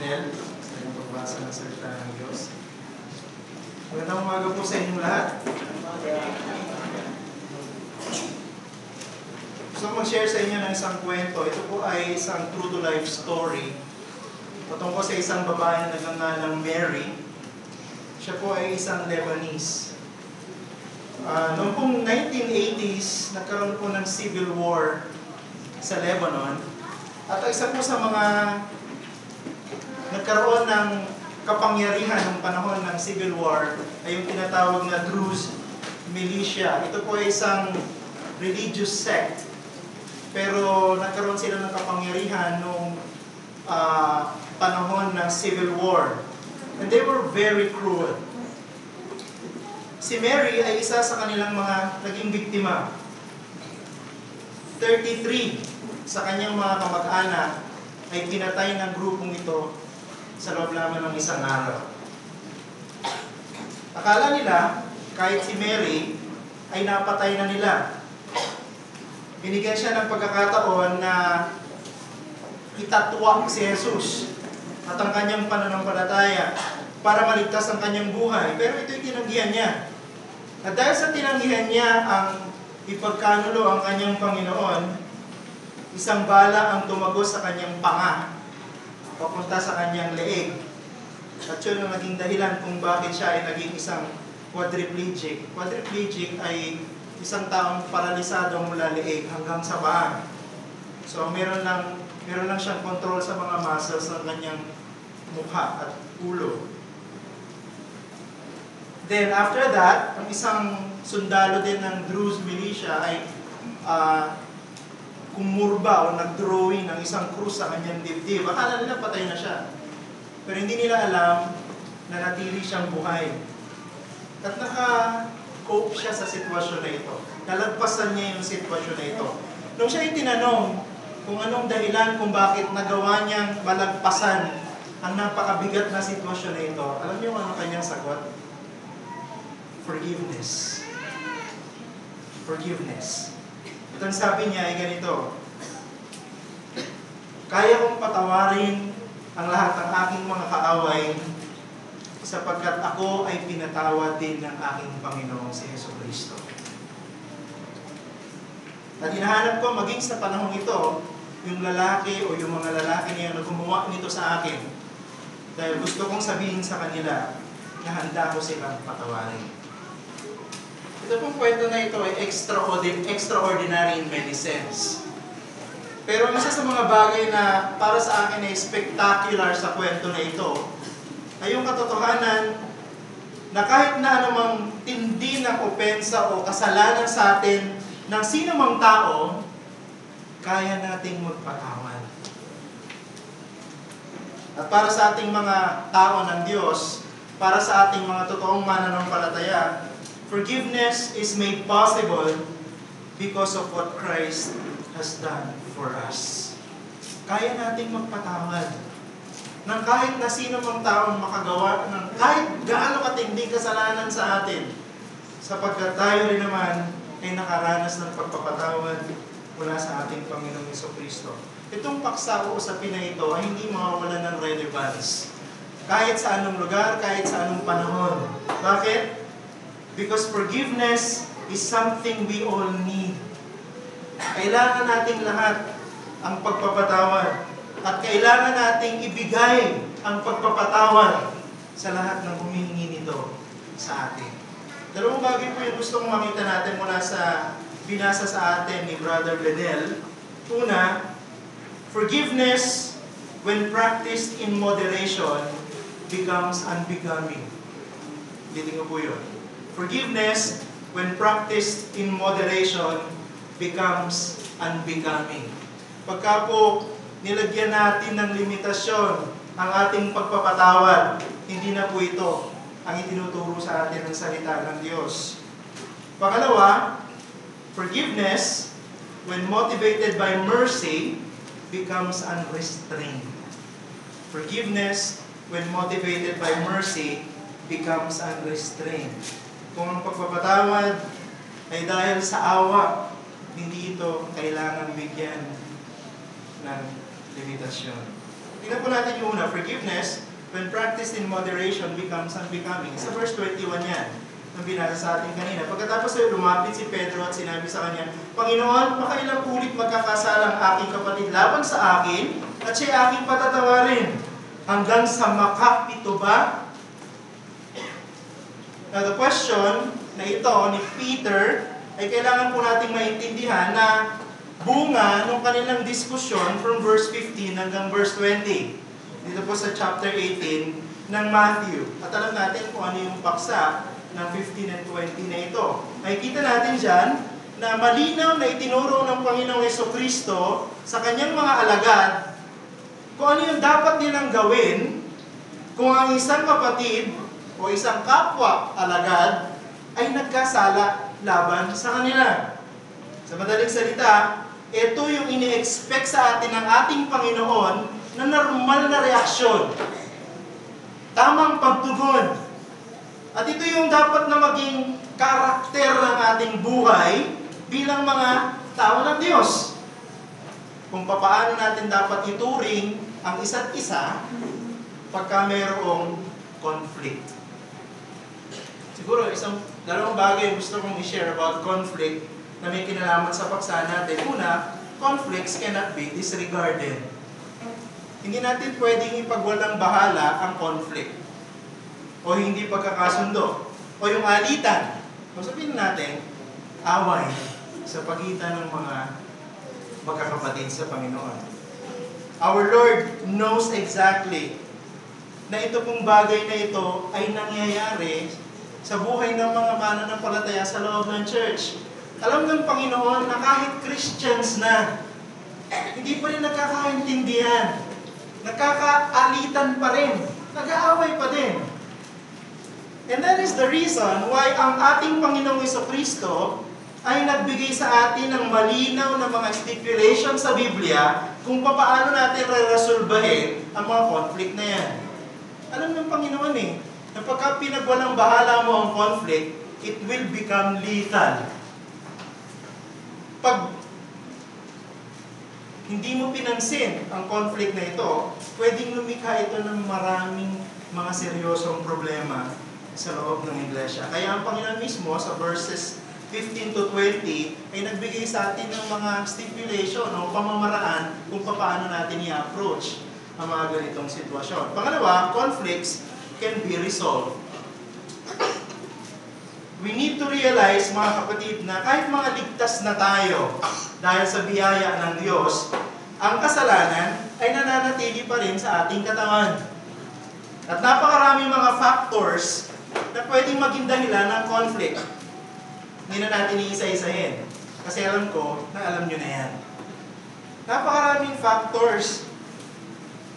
Bledel sa inyong pagbasa ng salita ng Diyos. Magandang umaga po sa inyong lahat. Gusto ko mag-share sa inyo ng isang kwento. Ito po ay isang true-to-life story patungkol sa isang babae na nagngangalang Mary. Siya po ay isang Lebanese. Noong pong 1980s, nagkaroon po ng civil war sa Lebanon. At isa po sa mga nagkaroon ng kapangyarihan ng panahon ng civil war ay yung tinatawag na Druze militia. Ito po ay isang religious sect. Pero nagkaroon sila ng kapangyarihan noong panahon ng civil war. And they were very cruel. Si Mary ay isa sa kanilang mga naging biktima. 33 sa kanyang mga kamag-anak ay pinatay ng grupong ito sa loob lamang ng isang araw. Akala nila, kahit si Mary, ay napatay na nila. Binigyan siya ng pagkakataon na itatwa si Jesus at ang kanyang pananampalataya para maligtas ang kanyang buhay. Pero ito'y tinanggihan niya. At dahil sa tinanggihan niya ang ipagkanulo ang kanyang Panginoon, isang bala ang tumagos sa kanyang panga, papunta sa kanyang leeg. At yun ang naging dahilan kung bakit siya ay naging isang quadriplegic. Quadriplegic ay isang taong paralisado mula leeg hanggang sa paa. So meron lang siyang control sa mga muscles ng kanyang mukha at ulo. Then after that, ang isang sundalo din ng Druze militia ay kumurba o nag-drawing ng isang krus sa kanyang dibdib. Akala nila patay na siya. Pero hindi nila alam na natili siyang buhay. At naka-cope siya sa sitwasyon na ito. Nalagpasan niya yung sitwasyon na ito. Nung siya itinanong kung anong dahilan kung bakit nagawa niyang malagpasan ang napakabigat na sitwasyon na ito, alam niyo ano kanyang sagot? Forgiveness. Forgiveness. At ang sabi niya ay ganito, kaya kong patawarin ang lahat ng aking mga kaaway sapagkat ako ay pinatawad din ng aking Panginoong si Jesucristo. At hinahanap ko maging sa panahong ito, yung lalaki o yung mga lalaki niya na gumawa nito sa akin. Dahil gusto kong sabihin sa kanila na handa ko silang patawarin. Ito pong kwento na ito ay extraordinary in many sense. Pero isa sa mga bagay na para sa akin ay spectacular sa kwento na ito ay yung katotohanan na kahit na anumang tindi ng opensa o kasalanan sa atin ng sino mang tao, kaya nating magpatawad. At para sa ating mga tao ng Diyos, para sa ating mga totoong mananampalataya, forgiveness is made possible because of what Christ has done for us. Kaya nating magpatawad ng kahit na sino mang taong makagawa ng kahit gaano katinding kasalanan sa atin, sapagkat tayo rin naman ay nakaranas ng pagpapatawad mula sa ating Panginoong Jesucristo. Itong paksa o usapin na ito ay hindi mawawala ng relevance. Kahit sa anong lugar, kahit sa anong panahon. Bakit? Because forgiveness is something we all need. Kailangan nating lahat ang pagpapatawad. At kailangan nating ibigay ang pagpapatawad sa lahat ng humihingi nito sa atin. Dalawang bagay po yung gusto kong makita natin mula sa binasa sa atin ni Brother Bledel. Una, forgiveness when practiced in moderation becomes unbecoming. Titingnan po yun. Forgiveness, when practiced in moderation, becomes unbecoming. Pagka po nilagyan natin ng limitasyon ang ating pagpapatawad, hindi na po ito ang itinuturo sa atin ng salita ng Diyos. Pangalawa, forgiveness, when motivated by mercy, becomes unrestrained. Forgiveness, when motivated by mercy, becomes unrestrained. Kung ang pagpapatawad ay dahil sa awa, hindi ito kailangan bigyan ng limitasyon. Tingnan po natin yung una, forgiveness, when practiced in moderation, becomes unbecoming. Sa verse 21 yan, ang binasa sa atin kanina. Pagkatapos ay lumapit si Pedro at sinabi sa kanya, Panginoon, pakailang ulit magkakasala ang aking kapatid laban sa akin at siya aking patatawarin. Hanggang sa makapito ba? Now the question na ito ni Peter ay kailangan po nating maintindihan na bunga ng kanilang diskusyon from verse 15 hanggang verse 20. Dito po sa chapter 18 ng Matthew. At alam natin kung ano yung paksa ng 15 and 20 na ito. Makikita natin dyan na malinaw na itinuro ng Panginoong Jesucristo sa kanyang mga alagad kung ano yung dapat nilang gawin kung ang isang kapatid o isang kapwa alagad ay nagkasala laban sa kanila. Sa madaling salita, ito yung ini-expect sa atin ng ating Panginoon na normal na reaksyon. Tamang pagtugon. At ito yung dapat na maging karakter ng ating buhay bilang mga tao ng Diyos. Kung paano natin dapat ituring ang isa't isa pagka mayroong conflict. Siguro dalawang bagay gusto kong i-share about conflict na may kinalaman sa paksa natin. Una, conflicts cannot be disregarded. Hindi natin pwedeng ipagwalang bahala ang conflict o hindi pagkakasundo o yung alitan. Kung sabihin natin, away sa pagitan ng mga magkakapatid sa Panginoon. Our Lord knows exactly na ito pong bagay na ito ay nangyayari sa buhay ng mga mananampalataya sa loob ng church. Alam ng Panginoon na kahit Christians na, hindi pa rin nagkakaintindihan, nagkakaalitan pa rin, nag-aaway pa din. And that is the reason why ang ating Panginoong Jesucristo ay nagbigay sa atin ng malinaw na mga stipulation sa Biblia kung paano natin re-resolbahin ang mga conflict na yan. Alam ng Panginoon na pagka pinagwalang bahala mo ang conflict, it will become lethal. Pag hindi mo pinansin ang conflict na ito, pwedeng lumikha ito ng maraming mga seryosong problema sa loob ng iglesia. Kaya ang Panginoon mismo sa verses 15 to 20 ay nagbigay sa atin ng mga stipulation o pamamaraan kung paano natin i-approach ang mga ganitong sitwasyon. Pangalawa, conflicts can be resolved. We need to realize, mga kapatid, na kahit mga ligtas na tayo dahil sa biyaya ng Diyos, ang kasalanan ay nananatili pa rin sa ating katawan. At napakaraming mga factors na pwedeng maging dahilan ng conflict. Hindi na natin iisa-isahin. Kasi alam ko na alam nyo na yan. Napakaraming factors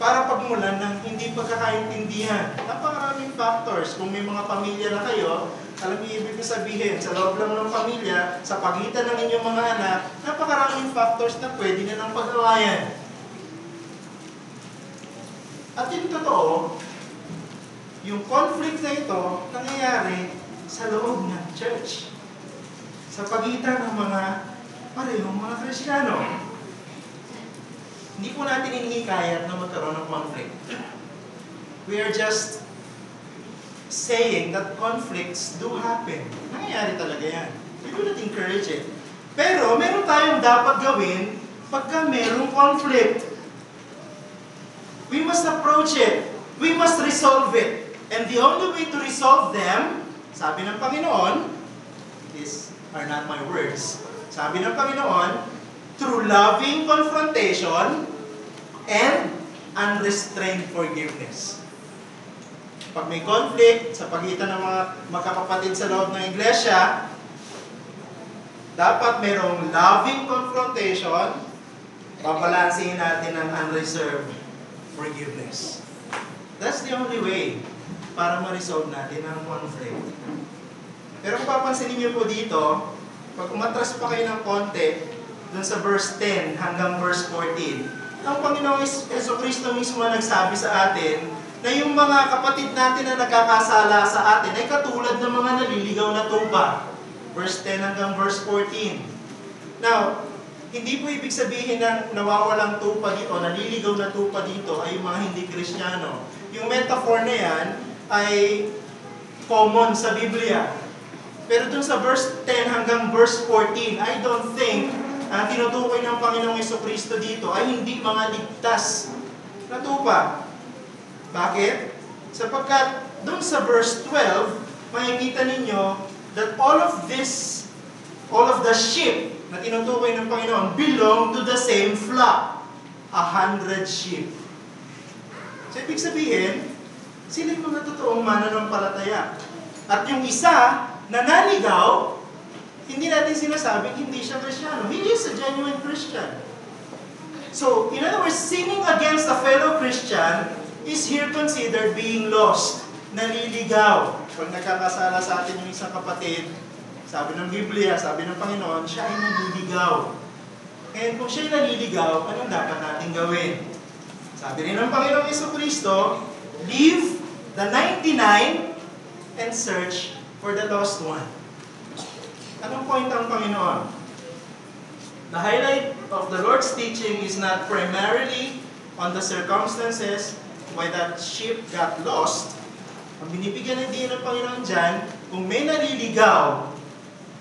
para pagmulan ng hindi pagkakaintindihan. Napakaraming factors. Kung may mga pamilya na kayo, alam niyo ibig sabihin, sa loob lang ng pamilya, sa pagitan ng inyong mga anak, napakaraming factors na pwede na ng pag-awayan. At yung totoo, yung conflict na ito, nangyayari sa loob ng church. Sa pagitan ng mga parehong mga Kristiyano. Hindi po natin inihikayat na magkaroon ng conflict. We are just saying that conflicts do happen. Nangyayari talaga yan. We do not encourage it. Pero meron tayong dapat gawin pagka merong conflict. We must approach it. We must resolve it. And the only way to resolve them, sabi ng Panginoon, these are not my words, sabi ng Panginoon, through loving confrontation and unrestrained forgiveness. Pag may conflict sa pagitan ng mga magkakapatid sa loob ng iglesia, dapat mayroong loving confrontation, babalansin natin ang unreserved forgiveness. That's the only way para ma-resolve natin ang conflict. Pero kung papansinin niyo po dito, pag umatras pa kayo ng konti, dun sa verse 10 hanggang verse 14, ang Panginoong Jesucristo mismo nagsabi sa atin na yung mga kapatid natin na nagkakasala sa atin ay katulad ng mga naliligaw na tupa. Verse 10 hanggang verse 14. Now, Hindi po ibig sabihin na nawawalang tupa dito, naliligaw na tupa dito ay yung mga hindi Kristiyano. Yung metaphor na yan ay common sa Biblia. Pero dun sa verse 10 hanggang verse 14, I don't think ang tinutukoy ng Panginoong Jesucristo dito ay hindi mga ligtas na tupa. Bakit? Sapagkat dun sa verse 12, makikita ninyo that all of the sheep na tinutukoy ng Panginoon belong to the same flock. 100 sheep. So, ibig sabihin, sila yung mga totoong mananampalataya. At yung isa na naligaw, hindi natin sinasabing hindi siya Kristiyano. He is a genuine Christian. So, in other words, sinning against a fellow Christian is here considered being lost, naliligaw. Pag nagkakasala sa atin yung isang kapatid, sabi ng Biblia, sabi ng Panginoon, siya ay naliligaw. And kung siya ay naliligaw, anong dapat natin gawin? Sabi rin ng Panginoong Jesucristo, leave the 99 and search for the lost one. Anong point ang Panginoon? The highlight of the Lord's teaching is not primarily on the circumstances why that sheep got lost. Ang binibigyan ng diin ng Panginoon dyan, kung may naliligaw,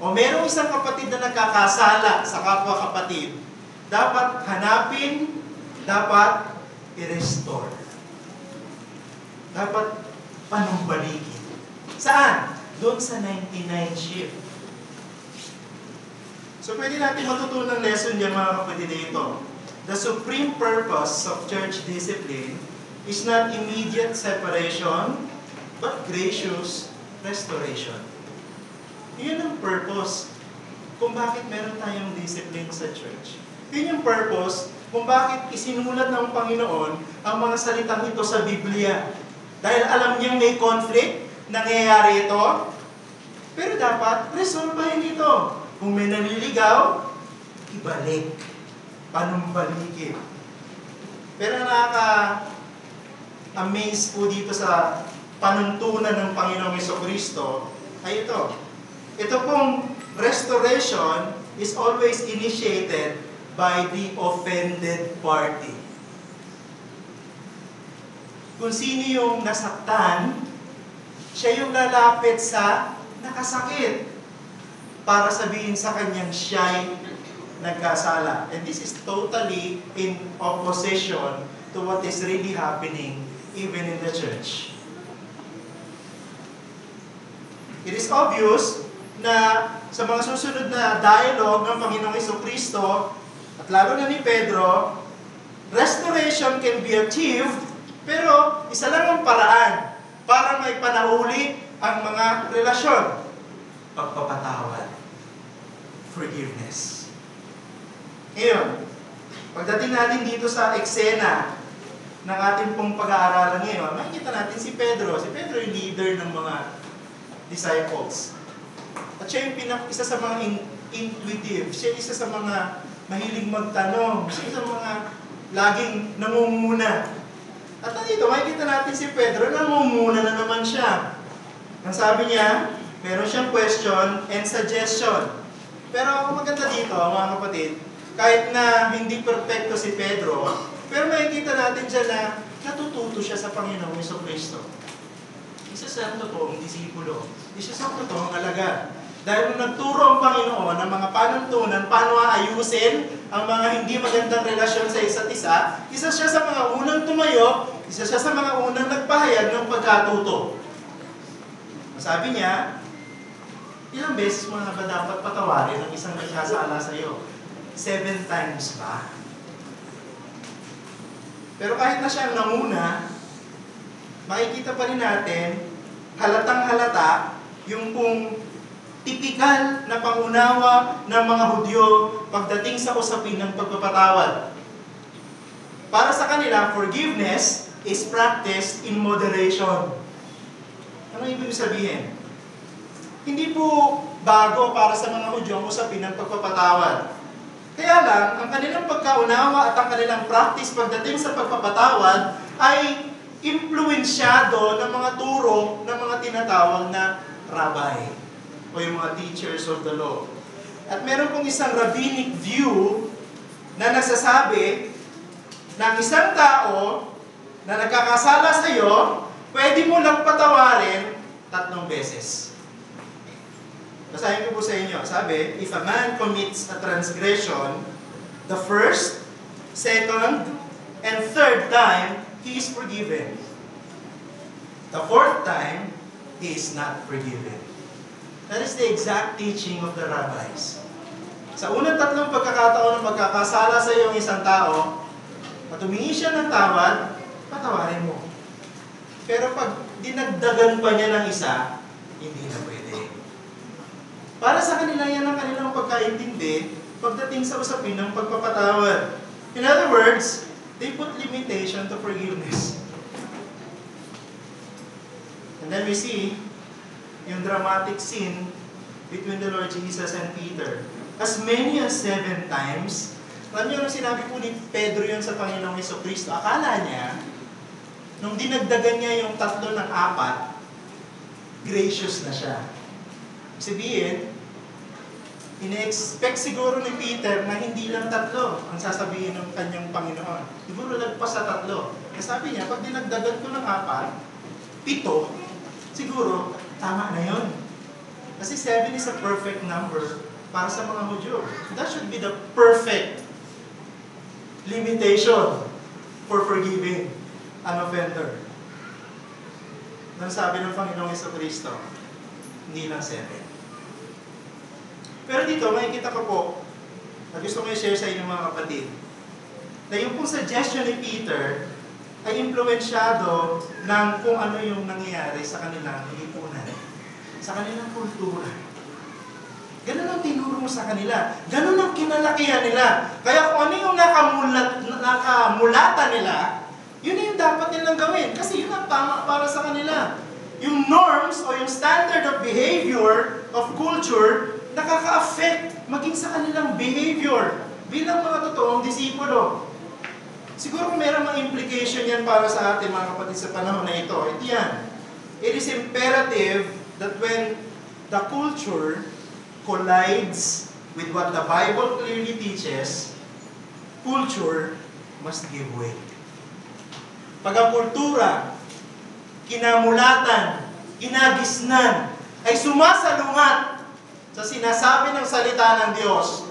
o merong isang kapatid na nagkakasala sa kapwa kapatid, dapat hanapin, dapat i-restore. Dapat panumbalikin. Saan? Doon sa 99 sheep. So pwede natin matutunan lesson niya mga kapatid dito. The supreme purpose of church discipline is not immediate separation, but gracious restoration. Yun ang purpose kung bakit meron tayong discipline sa church. Yun yung purpose kung bakit isinulat ng Panginoon ang mga salitang ito sa Biblia. Dahil alam niyang may conflict, nangyayari ito, pero dapat resolbahin ito. Kung may naliligaw, ibalik, panumbalikin. Pero nakaka-amaze po dito sa panuntunan ng Panginoong Jesucristo ay ito. Ito pong restoration is always initiated by the offended party. Kung sino yung nasaktan, siya yung lalapit sa nakasakit para sabihin sa kanyang siya'y nagkasala. And this is totally in opposition to what is really happening even in the church. It is obvious na sa mga susunod na dialogue ng Panginoong Jesucristo at lalo na ni Pedro, restoration can be achieved, pero isa lang ang paraan para may panahuli ang mga relasyon. Pagpapatawad. Forgiveness. Ngayon, pagdating natin dito sa eksena ng ating pong pag-aaralan ngayon, makikita natin si Pedro. Si Pedro yung leader ng mga disciples. At siya yung isa sa mga intuitive. Siya isa sa mga mahilig magtanong. Siya isa sa mga laging namumuna. At dito, makikita natin si Pedro, namumuna na naman siya. Ang sabi niya, meron siyang question and suggestion. Pero ang maganda dito, mga kapatid, kahit na hindi perfecto si Pedro, pero makikita natin dyan na natututo siya sa Panginoong Jesucristo. Isa sa totoong disipulo. Isa sa totoong alagad. Dahil nung nagturo ang Panginoon ng mga panuntunan, paano aayusin ang mga hindi magandang relasyon sa isa't isa, isa siya sa mga unang tumayo, isa siya sa mga unang nagpahayag ng pagkatuto. Sabi niya, ilang beses mo na ba dapat patawarin ang isang nagkasala sa iyo? 7 times ba? Pero kahit na siya ang nanguna, makikita pa rin natin, halatang halata, yung kung tipikal na pangunawa ng mga Hudyo pagdating sa usapin ng pagpapatawad. Para sa kanila, forgiveness is practiced in moderation. Ano ibig sabihin? Hindi po bago para sa mga Hudyo ang usapin ng pagpapatawad. Kaya lang, ang kanilang pagkaunawa at ang kanilang practice pagdating sa pagpapatawad ay impluensyado ng mga turo ng mga tinatawag na rabbi o yung mga teachers of the law. At meron pong isang rabbinic view na nagsasabi ng isang tao na nagkakasala sa iyo, pwede mo lang patawarin 3 beses. Basahin ko po sa inyo. Sabi, if a man commits a transgression, the first, second, and third time, he is forgiven. The fourth time, he is not forgiven. That is the exact teaching of the rabbis. Sa unang 3 pagkakataon na magkakasala sa iyo ang isang tao, at humingi siya ng tawad, patawarin mo. Pero pag dinagdagan pa niya ng isa, hindi na pwede. Para sa kanila yan ang kanilang pagkaintindi pagdating sa usapin ng pagpapatawad. In other words, they put limitation to forgiveness. And then we see yung dramatic scene between the Lord Jesus and Peter. As many as 7 times, alam niyo nung sinabi po ni Pedro yun sa Panginoong Jesucristo, akala niya, nung dinagdagan niya yung 3 ng 4, gracious na siya. Sabihin, ine-expect siguro ni Peter na hindi lang 3 ang sasabihin ng kanyang Panginoon. Siguro lagpas sa 3. Kasi sabi niya, pag dinagdagan ko ng 4, 7, siguro, tama na yun. Kasi 7 is a perfect number para sa mga Hudyo. That should be the perfect limitation for forgiving an offender. Nang sabi ng Panginoong Jesucristo, hindi lang 7. Pero dito, makikita ko po, na gusto ko i-share sa inyo mga kapatid, na yung pong suggestion ni Peter ay impluensyado ng kung ano yung nangyayari sa kanilang lipunan, sa kanilang kultura. Ganun ang tinuro mo sa kanila. Ganun ang kinalakihan nila. Kaya kung ano yung nakamulatan nila, yun yung dapat nilang gawin. Kasi yun ang tama para sa kanila. Yung norms o yung standard of behavior, of culture, nakaka-affect maging sa kanilang behavior bilang mga totoong disipulo. Siguro mayroong mga implication yan para sa atin mga kapatid sa panahon na ito. Ito yan. It is imperative that when the culture collides with what the Bible clearly teaches, culture must give way. Pag ang kultura, kinamulatan, kinagisnan, ay sumasalungat sa sinasabi ng salita ng Diyos,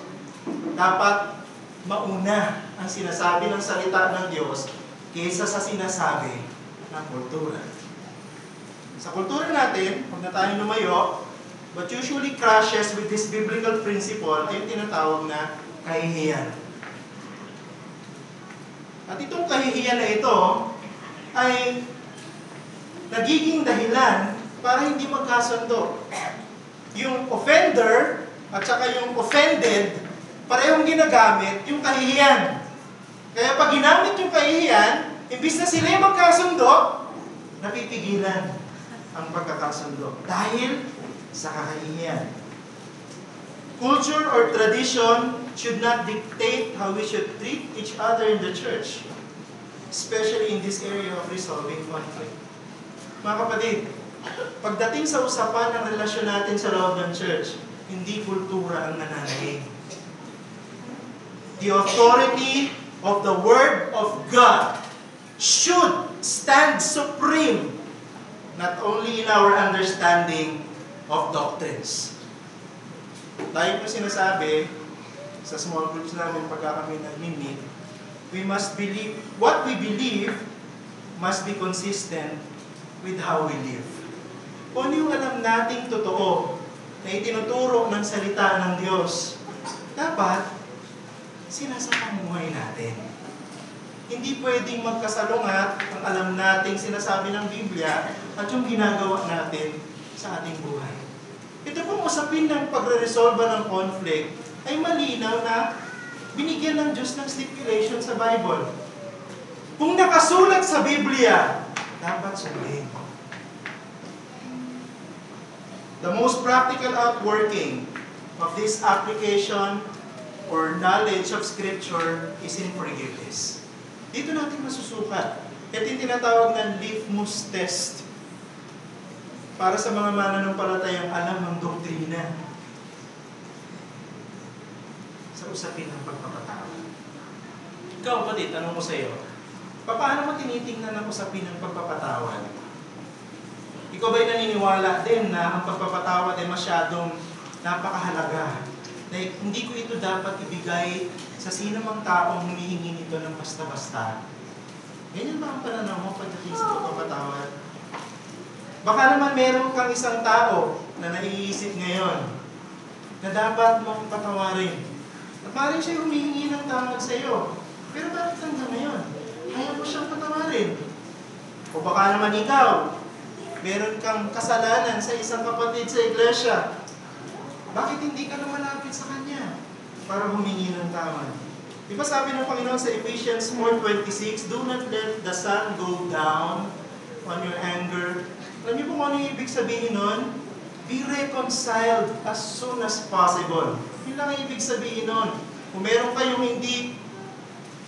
dapat mauna ang sinasabi ng salita ng Diyos kaysa sa sinasabi ng kultura. Sa kultura natin, huwag na tayong lumayo, what usually crashes with this biblical principle ay yung tinatawag na kahihiyan. At itong kahihiyan na ito ay nagiging dahilan para hindi magkasundo. Yung offender at saka yung offended, parehong ginagamit yung kahihiyan. Kaya pag ginamit yung kahihiyan, imbis na sila yung magkasundo, napipigilan ang pagkakasundo. Dahil sa kakahihiyan. Culture or tradition should not dictate how we should treat each other in the church, especially in this area of resolving conflict. Mga kapatid, pagdating sa usapan ng relasyon natin sa loob ng church, hindi kultura ang nananaig. The authority of the Word of God should stand supreme, not only in our understanding of doctrines. Tayo po sinasabi sa small groups namin pagka kami nag-meet, we must believe, what we believe must be consistent with how we live. Kung yung alam nating totoo na itinuturo ng salita ng Diyos, dapat sinasapamuhay natin. Hindi pwedeng magkasalungat ang alam nating sinasabi ng Biblia at yung ginagawa natin sa ating buhay. Ito pong usapin ng pagre-resolve ng conflict ay malinaw na binigyan ng Diyos ng stipulation sa Bible. Kung nakasulat sa Biblia, dapat sundin. The most practical outworking of this application or knowledge of Scripture is in forgiveness. Dito natin masusukat. Ito yung tinatawag ng litmus test para sa mga mananampalatayang alam ng doktrina sa usapin ng pagpapatawad. Ikaw, kapatid, tanong ko sa iyo, paano mo tinitingnan ang usapin ng pagpapatawad? Ikaw ba'y naniniwala din na ang pagpapatawad ay masyadong napakahalaga? Like, hindi ko ito dapat ibigay sa sino mang taong humihingi nito ng basta-basta. Ganyan ba ang pananaw mo pagdating sa pagpapatawad? Baka naman meron kang isang tao na naiisip ngayon na dapat mong patawarin. At maaaring siya humihingi ng tawad sa iyo. Pero bakit hanggang ngayon? Ayaw mo siyang patawarin. O baka naman ikaw, meron kang kasalanan sa isang kapatid sa iglesia. Bakit hindi ka lumalapit sa kanya para humingi ng tawad? Di ba sabi ng Panginoon sa Ephesians 4:26, do not let the sun go down on your anger. Alam niyo kung ano yung ibig sabihin nun? Be reconciled as soon as possible. Yun lang ang ibig sabihin nun. Kung meron kayong hindi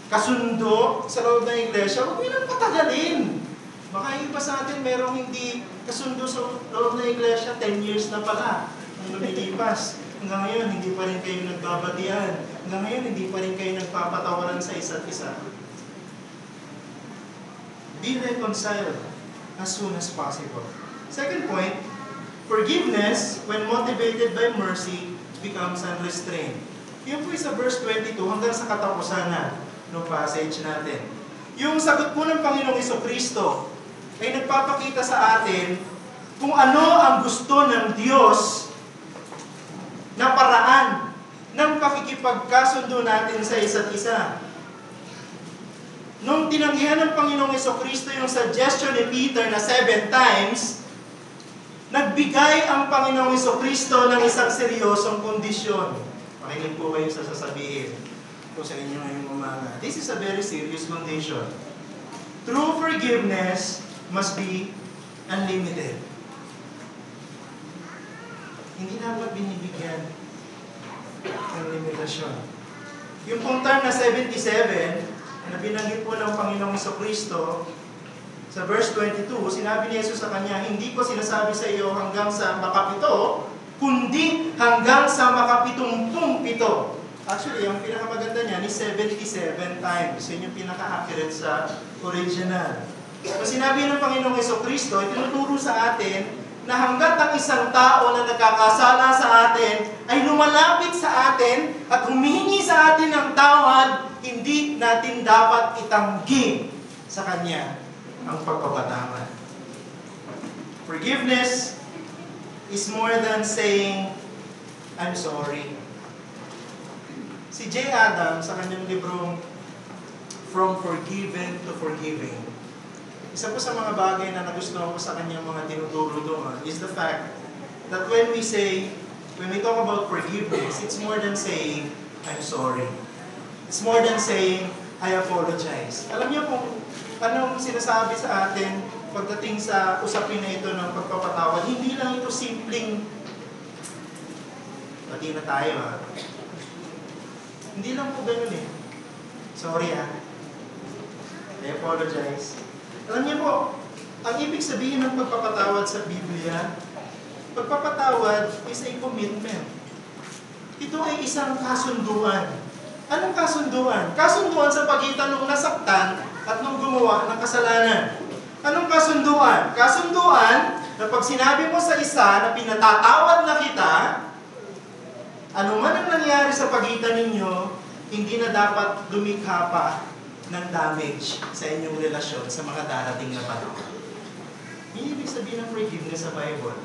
kasundo sa loob ng iglesia, huwag nyo lang patagalin. Baka yung iba sa atin merong hindi kasundo sa loob ng iglesia, 10 years na pala ang lumilipas. Hanggang ngayon, hindi pa rin kayo nagbabatian. Hanggang ngayon, hindi pa rin kayo nagpapatawaran sa isa't isa. Be reconciled as soon as possible. Second point, forgiveness, when motivated by mercy, becomes unrestrained. Yun po sa verse 22 hanggang sa katapusan na ng passage natin. Yung sagot po ng Panginoong Jesucristo ay nagpapakita sa atin kung ano ang gusto ng Diyos na paraan ng pakikipagkasundo natin sa isa't isa. Nung tinanggihan ng Panginoong Jesucristo yung suggestion ni Peter na 7 times, nagbigay ang Panginoong Jesucristo ng isang seryosong kondisyon. Makinig po kayo sa sasabihin ko sa inyo ngayong umaga. This is a very serious condition. True forgiveness must be unlimited. Hindi dapat binibigyan ng limitasyon. Yung pong term na 77, na binanggit po ng Panginoong Jesucristo, sa verse 22, sinabi ni Jesus sa kanya, hindi ko sinasabi sa iyo hanggang sa makapito, kundi hanggang sa makapitumpung-pito. Actually, yung pinakamaganda niya is 77 times. Yun yung pinaka-accurate sa original. So sinabi ng Panginoong Jesucristo, itinuturo sa atin na hanggat ang isang tao na nagkakasala sa atin ay lumalapit sa atin at humihingi sa atin ng tawad, hindi natin dapat itanggi sa Kanya ang pagpapatawad. Forgiveness is more than saying, I'm sorry. Si J. Adams, sa kanyang librong From Forgiven to Forgiving, isa po sa mga bagay na nagustuhan ko sa kanyang mga tinuturo doon is the fact that when we talk about forgiveness, it's more than saying, I'm sorry. It's more than saying, I apologize. Alam niyo kung anong sinasabi sa atin pagdating sa usapin na ito ng pagpapatawad, hindi lang ito simpleng, pati na tayo ha. Hindi lang po ganun eh. Sorry ha. I apologize. Alam niyo po, ang ibig sabihin ng pagpapatawad sa Biblia, pagpapatawad is a commitment. Ito ay isang kasunduan. Anong kasunduan? Kasunduan sa pagitan ng nasaktan at nung gumawa ng kasalanan. Anong kasunduan? Kasunduan na pag sinabi mo sa isa na pinatatawad na kita, ano man ang nangyari sa pagitan ninyo, hindi na dapat lumikha pa ng damage sa inyong relasyon sa mga darating na panahon. Yung ibig sabihin ng forgiveness sa Bible.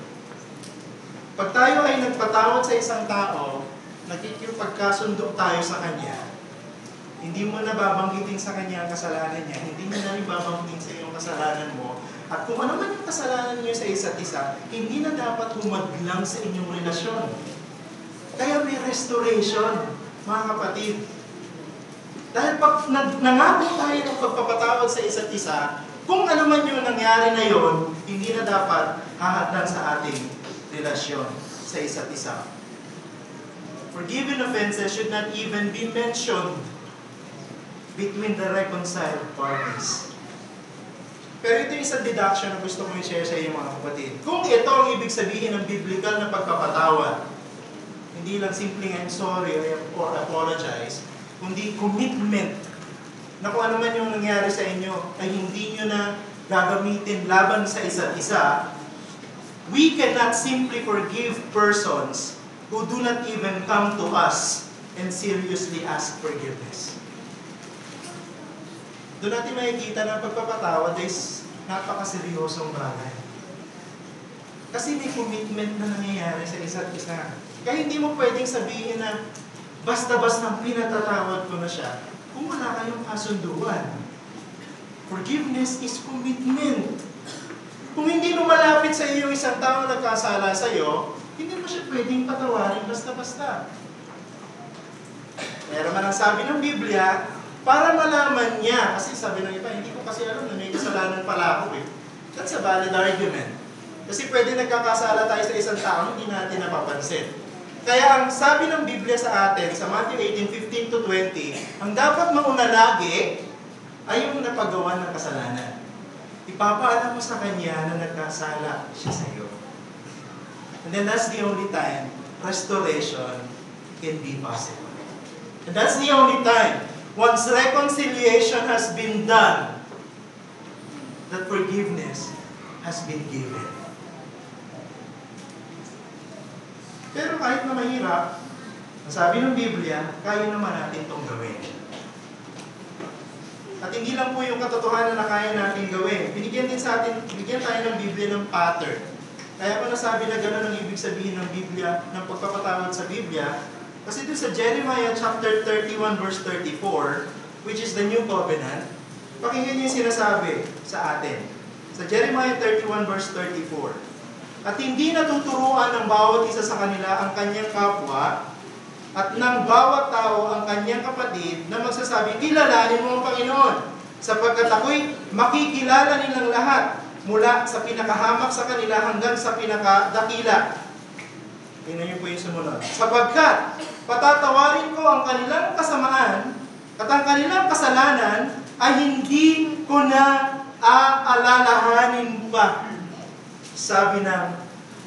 Pag tayo ay nagpatawad sa isang tao, nakikipagkasundo tayo sa kanya, hindi mo na babanggitin sa kanya ang kasalanan niya, hindi mo na rin babanggitin sa iyong kasalanan mo, at kung ano man yung kasalanan niyo sa isa't isa, hindi na dapat humadlang sa inyong relasyon. Kaya may restoration, mga kapatid. Dahil pag nangako tayo ng pagpapatawad sa isa't isa, kung ano man yung nangyari na yon, hindi na dapat hahadlang sa ating relasyon sa isa't isa. Forgiven offenses should not even be mentioned between the reconciled parties. Pero ito yung isang deduction na gusto kong i-share sa iyo mga kapatid. Kung ito ang ibig sabihin ng biblical na pagpapatawad, hindi lang simpleng I'm sorry or apologize, kundi commitment na kung ano man yung nangyari sa inyo ay hindi nyo na gagamitin laban sa isa't isa, we cannot simply forgive persons who do not even come to us and seriously ask forgiveness. Doon natin makikita na pagpapatawad ay napakaseryosong bagay. Kasi may commitment na nangyayari sa isa't isa. Kaya hindi mo pwedeng sabihin na basta-basta pinatatawad ko na siya kung wala kayong kasunduan. Forgiveness is commitment. Kung hindi lumalapit sa iyo isang tao na nagkasala sa iyo, hindi mo siya pwedeng patawarin basta-basta. Meron man ang sabi ng Biblia, para malaman niya, kasi sabi ng iba, hindi ko kasi alam na may kasalanan pala ako eh. That's a valid argument. Kasi pwede nagkakasala tayo sa isang tao, hindi natin napapansin. Kaya ang sabi ng Biblia sa atin, sa Matthew 18:15-20, ang dapat mauna lagi ay yung napagawa ng kasalanan. Ipapaalam mo sa kanya na nagkasala siya sa iyo. And then that's the only time restoration can be possible. And that's the only time, once reconciliation has been done, that forgiveness has been given. Pero kahit na mahirap, sabi ng Biblia, kaya naman natin itong gawin. At hindi lang po yung katotohanan na kaya natin gawin. Binigyan tayo ng Biblia ng pattern. Kaya ko nasabi na gano'n ang ibig sabihin ng Biblia, ng pagpapatawad sa Biblia. Kasi doon sa Jeremiah chapter 31 verse 34, which is the New Covenant, pakinggan niyo yung sinasabi sa atin. Sa Jeremiah 31 verse 34, at hindi natuturuan ng bawat isa sa kanila ang kanyang kapwa, at ng bawat tao ang kanyang kapatid na magsasabi, kilalanin mo ang Panginoon, sapagkat ako'y makikilala nilang lahat, mula sa pinakahamak sa kanila hanggang sa pinakadakila. Tingnan niyo po yung sumunod. Sapagkat patatawarin ko ang kanilang kasamaan at ang kanilang kasalanan ay hindi ko na aalalahanin pa. Sabi ng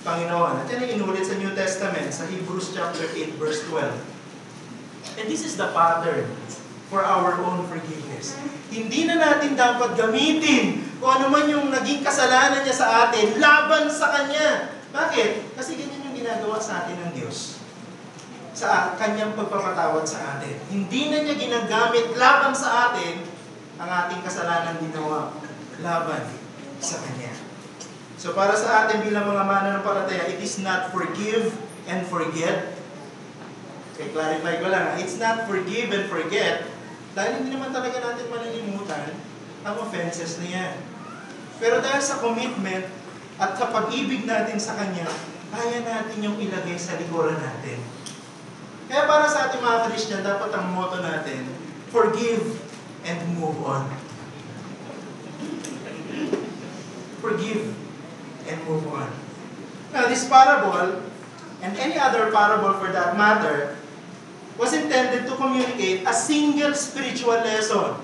Panginoon. At yan ay inulit sa New Testament, sa Hebrews chapter 8 verse 12. And this is the pattern for our own forgiveness. Hindi na natin dapat gamitin kung ano man yung naging kasalanan niya sa atin laban sa Kanya. Bakit? Kasi ganyan yung ginagawa sa atin ng Diyos. Sa Kanyang pagpapatawad sa atin. Hindi na niya ginagamit laban sa atin ang ating kasalanan ginawa laban sa Kanya. So para sa atin bilang mga mananampalataya, it is not forgive and forget. Okay, clarify ko lang. It's not forgive and forget dahil hindi naman talaga natin malilimutan ang offenses na yan. Pero dahil sa commitment at sa pag-ibig natin sa Kanya, kaya natin yung ilagay sa likuran natin. Kaya para sa ating mga Christian, dapat ang motto natin, forgive and move on. Forgive and move on. Now, this parable, and any other parable for that matter, was intended to communicate a single spiritual lesson.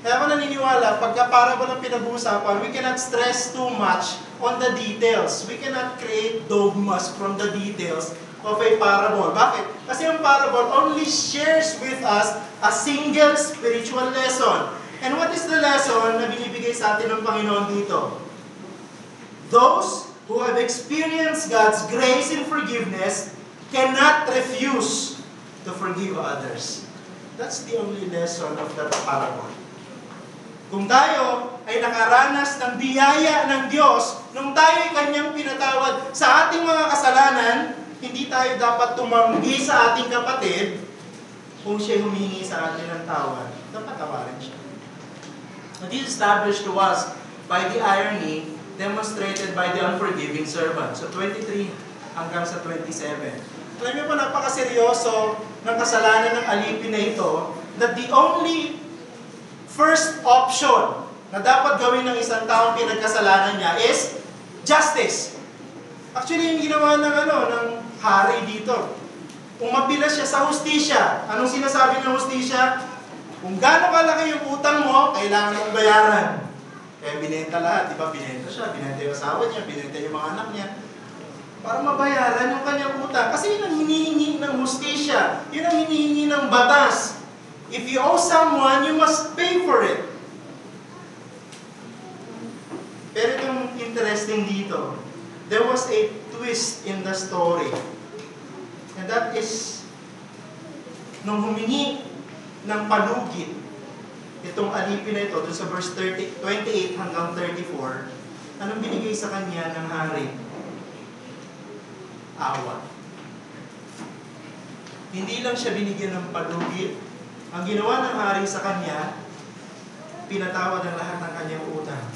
Kaya ako naniniwala, pagka parable ang pinag-uusapan, we cannot stress too much on the details. We cannot create dogmas from the details of a parable. Bakit? Kasi yung parable only shares with us a single spiritual lesson. And what is the lesson na binibigay sa atin ng Panginoon dito? Those who have experienced God's grace and forgiveness cannot refuse to forgive others. That's the only lesson of that parable. Kung tayo ay nakaranas ng biyaya ng Diyos, nung tayo ay Kanyang pinatawad sa ating mga kasalanan, hindi tayo dapat tumanggi sa ating kapatid kung siya humingi sa atin ng tawad. Dapat tawarin siya. And this is established to us by the irony demonstrated by the unforgiving servant. So 23 hanggang sa 27. Alam niyo po, napakaseryoso ng kasalanan ng alipin na ito, that the only first option na dapat gawin ng isang taong pinagkasalanan niya is justice. Actually, yung ginawa ng hari dito, umapila siya sa hustisya. Anong sinasabi ng hustisya? Kung gaano kalaki yung utang mo, kailangan mong bayaran. Kaya binenta lahat, di ba? Binenta siya, binenta yung asawa niya, binenta yung mga anak niya. Para mabayaran yung kanyang utang. Kasi yun ang hinihingi ng hustisya. Yun ang hinihingi ng batas. If you owe someone, you must pay for it. Pero itong interesting dito, there was a twist in the story. And that is, nung humingi ng palugit, itong alipin na ito, dun sa verse 28 hanggang 34, anong binigay sa kanya ng hari? Awa. Hindi lang siya binigyan ng palugit. Ang ginawa ng hari sa kanya, pinatawad ang lahat ng kanyang utang.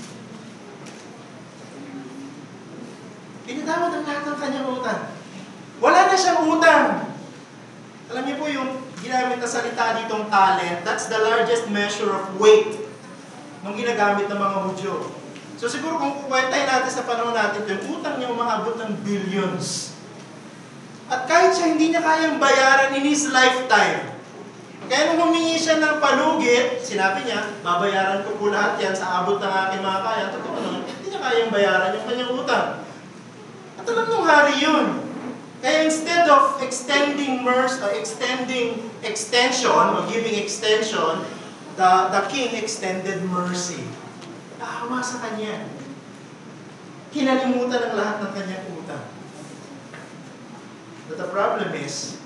Pinatawad ang lahat ng kanyang utang. Wala na siyang utang. Alam niyo po yung ginamit na salita ditong talent, that's the largest measure of weight nung ginagamit ng mga Hudyo. So siguro kung kukwentahin natin sa panahon natin, yung utang niya umaabot ng billions. At kahit siya hindi niya kayang bayaran in his lifetime, kaya nung humingi siya ng palugit, sinabi niya, babayaran ko po lahat yan sa abot ng aking mga kaya. Totoo naman, hindi niya kayang bayaran yung kanyang utang. At alam nung hari yun. Kaya instead of extending extension, or giving extension, the king extended mercy. Naawa sa kanya. Kinalimutan ang lahat ng kanyang utang. But the problem is,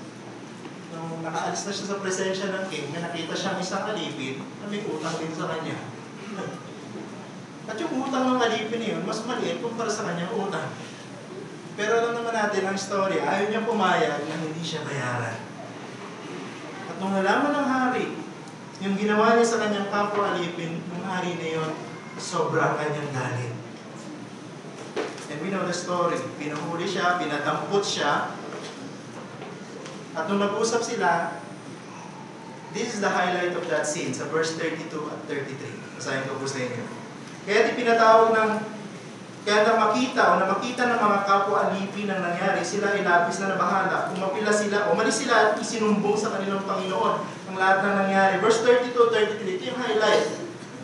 nung nakaalis na siya sa presensya ng king, na nakita siyang isang alipin na may utang din sa kanya. At yung utang ng alipin na yun, mas maliit kumpara sa kanyang utang. Pero alam naman natin ang story, ayaw niya pumayag na hindi siya bayaran. At nung nalaman ng hari, yung ginawa niya sa kanyang kapwa alipin, yung hari na yun, sobrang kanyang galit. And we know the story. Pinahuli siya, pinadampot siya, at nung nag-usap sila, this is the highlight of that scene sa verse 32 at 33. Basahin ko po sa inyo. Kaya nakita ng mga kapwa alipin ang nangyari, sila ay labis na nabahala. Umapila sila, umalis sila at isinumbong sa kanilang Panginoon ang lahat ng nangyari. Verse 32, 33, ito yung highlight.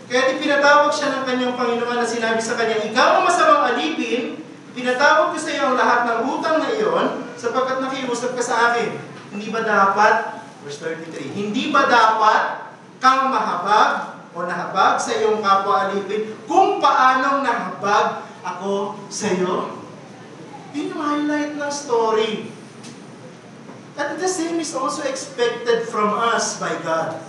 Kaya pinatawag siya ng kanyang Panginoon na sinabi sa kanya, ikaw ang masamang alipin, pinatawag ko sa iyo ang lahat ng utang na iyon sapagkat nakiusap ka sa akin. Hindi ba dapat, verse 33, hindi ba dapat kang mahabag o nahabag sa iyong kapwa alipin kung paanong nahabag ako sa iyo? Yun yung highlight ng story. And the same is also expected from us by God.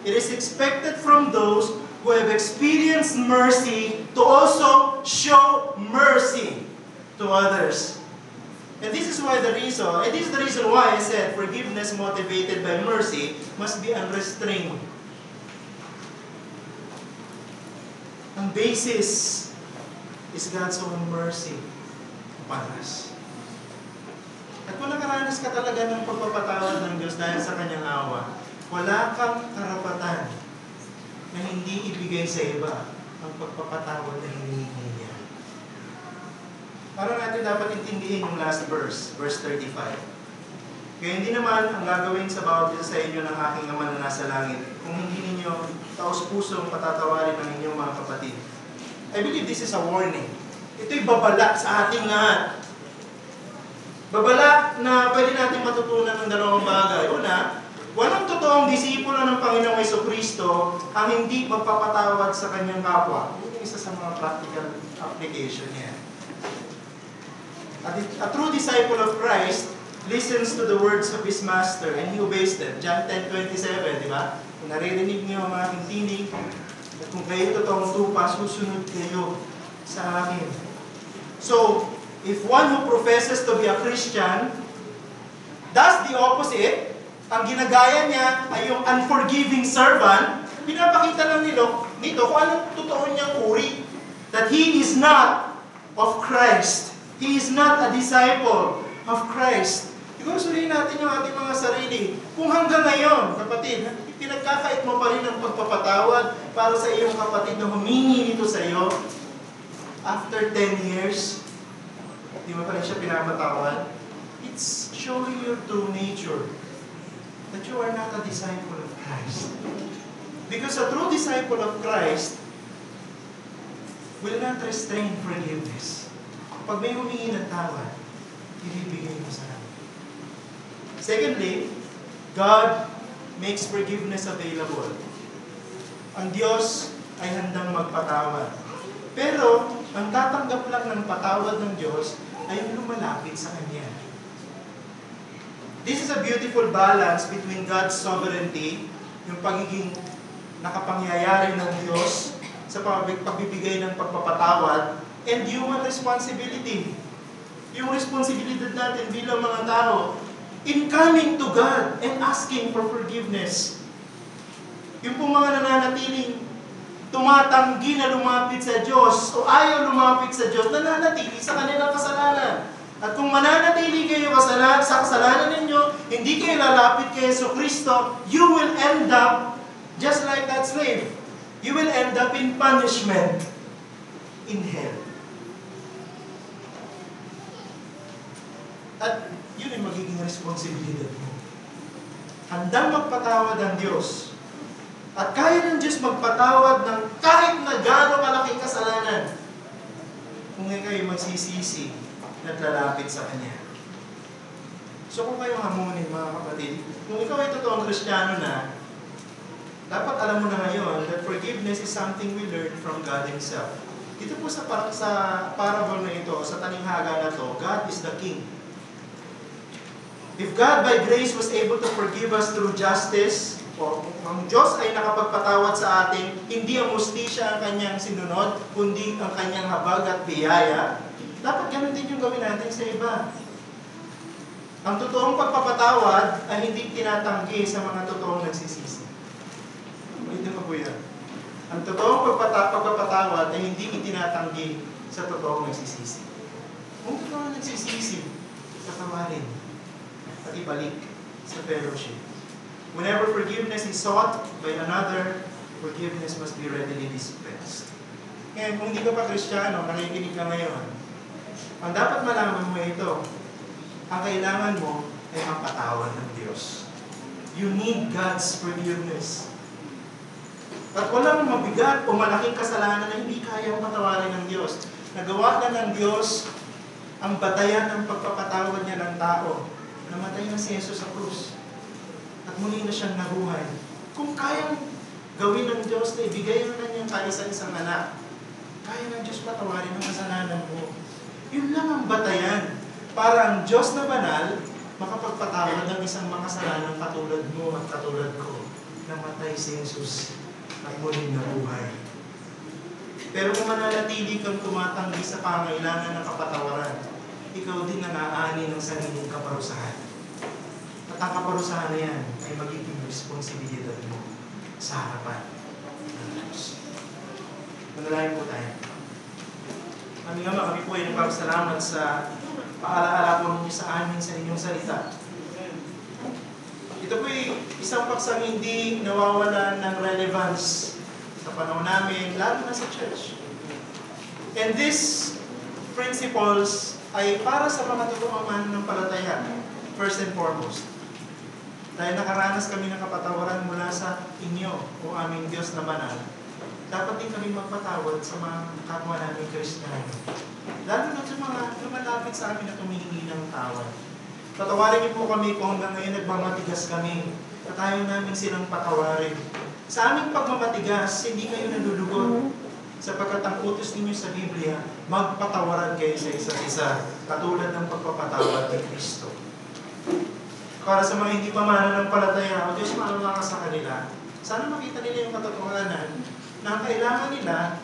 It is expected from those who have experienced mercy to also show mercy to others. And this is the reason why I said forgiveness motivated by mercy must be unrestrained. Ang basis is God's own mercy upon us. At kung nakaranas ka talaga ng pagpapatawad ng Diyos dahil sa kanyang awa, wala kang karapatan na hindi ibigay sa iba ang pagpapatawad na hinihingi niya. Para natin dapat intindihin yung last verse, verse 35. Kaya hindi naman ang gagawin sa bawat isa sa inyo ng aking Ama na nasa langit kung hindi ninyo taos-pusong patatawarin ng inyong mga kapatid. I believe this is a warning. Ito'y babala sa ating lahat. Babala na pwede natin matutunan ng dalawang bagay. Una, walang totoong disipulo ng Panginoong Jesucristo ang hindi magpapatawad sa kanyang kapwa. Ito yung isa sa mga practical application niya. A true disciple of Christ listens to the words of his master and he obeys them. John 10:27, di ba? Kung naririnig niyo ang aking tinig, at kung kayo totoong tupa, susunod kayo sa akin. So, if one who professes to be a Christian does the opposite, ang ginagaya niya ay yung unforgiving servant, pinapakita lang nito kung anong totoo niyang uri. That he is not of Christ. He is not a disciple of Christ. Siguro suriin natin yung ating mga sarili. Kung hanggang ngayon, kapatid, pinagkakait mo pa rin ang pagpapatawad para sa iyong kapatid na humingi nito sa iyo, after 10 years, di mo pa rin siya pinapatawad, it's showing your true nature that you are not a disciple of Christ. Because a true disciple of Christ will not restrain forgiveness. Pag may humingi ng tawad, ibibigay mo sa amin. Secondly, God makes forgiveness available. Ang Diyos ay handang magpatawad. Pero, ang tatanggap lang ng patawad ng Diyos ay yung lumalapit sa Kanya. This is a beautiful balance between God's sovereignty, yung pagiging nakapangyayari ng Diyos sa pagbibigay ng pagpapatawad, and human responsibility. Yung responsibilidad natin bilang mga tao in coming to God and asking for forgiveness. Yung pong mga nananatiling tumatanggi na lumapit sa Diyos o ayaw lumapit sa Diyos, nananatili sa kanilang kasalanan. At kung mananatili kayo sa kasalanan ninyo, hindi kayo lalapit kay Jesucristo, you will end up just like that slave. You will end up in punishment in hell. At yun ay magiging responsibilidad mo. Handang magpatawad ang Diyos. At kaya ng Diyos magpatawad ng kahit na gaano kalaking kasalanan. Kung kayo magsisisi at lalapit sa Kanya. So kung kayo hamunin mga kapatid, kung ikaw ay totoong Kristiyano na, dapat alam mo na ngayon that forgiveness is something we learn from God Himself. Dito po sa parable na ito, sa talinghaga na to, God is the King. If God by grace was able to forgive us through justice, o ang Diyos ay nakapagpatawad sa atin, hindi ang hustisya ang Kanyang sinunod, kundi ang Kanyang habag at biyaya, dapat ganun din yung gawin natin sa iba. Ang totoong pagpapatawad ay hindi tinatanggi sa mga totoong nagsisisi. Ito pa po yan. Ang totoong pagpapatawad ay hindi itinatanggi sa totoong nagsisisi. Kung totoong nagsisisi, tatawarin at ibalik sa fellowship. Whenever forgiveness is sought by another, forgiveness must be readily dispensed. Ngayon, kung hindi ka pa Kristiyano, nakikinig ka ngayon, ang dapat malaman mo ito, ang kailangan mo ay mapatawad ng Diyos. You need God's forgiveness. At walang mabigat o malaking kasalanan na hindi kayang patawarin ng Diyos. Nagawa na ng Diyos ang batayan ng pagpapatawad niya ng tao. Namatay na si Jesus sa krus. At muli na siyang nabuhay. Kung kayang gawin ng Diyos na ibigay mo na niyang kaisa-isang anak, kaya ng Diyos patawarin ang kasalanan mo. Yun lang ang batayan para ang Diyos na banal makapagpatawad ng isang makasalanan katulad mo at katulad ko. Namatay si Jesus at muling nabuhay. Pero kung mananatili kang tumatanggi sa pangailangan ng kapatawaran, ikaw din nangaani ng sariling kaparusahan. At ang kaparusahan na yan ay magiging responsibilidad mo sa harapan ng Diyos. Manalangin po tayo. Aming Ama, kami po ay nagpapasalamat sa paalaala po ninyo sa amin sa inyong salita. Ito po ay isang paksang hindi nawawala ng relevance sa panahon namin, lalo na sa church. And these principles ay para sa mga totoong mananampalataya, first and foremost. Dahil nakaranas kami ng kapatawaran mula sa inyo, o aming Diyos na banal, dapat din kami magpatawad sa mga kapwa namin Kristiyano. Lalo na sa mga lumalapit sa amin at humihingi ng tawad. Patawarin niyo po kami kung hanggang ngayon nagmamatigas kami at ayaw namin silang patawarin. Sa aming pagmamatigas, hindi kayo nalulugot. Sapagkat ang utos ninyo sa Biblia, magpatawaran kayo sa isa't isa, katulad ng pagpapatawad ni Kristo. Para sa mga hindi pa mananampalataya, o Diyos, maalala ka sa kanila, sana makita nila yung katotohanan na ang kailangan nila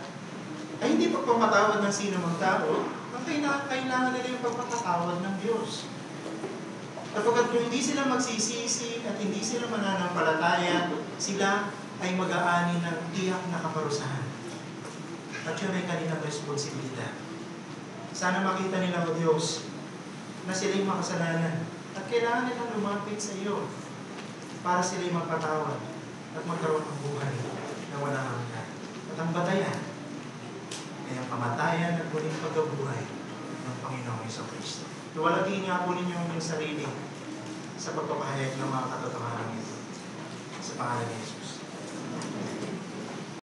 ay hindi pagpapatawad ng sino mang tao, ang kailangan nila yung pagpapatawad ng Diyos. Kapag kung hindi sila magsisisi at hindi sila mananampalataya, sila ay mag-aani ng tiyak na kaparusahan. At yun ay kanilang responsibilidad. Sana makita nila, O Diyos, na sila'y makasalanan at kailangan nilang lumapit sa iyo para sila'y magpatawad at magkaroon ng buhay na walang hanggan. At ang batayan ay ang kamatayan at muling pagkabuhay ng Panginoong Jesucristo. Luwalhatian nga po ninyo ang sarili sa pagpapahayag ng mga katotohanan ito. Sa pangalan ni Jesus.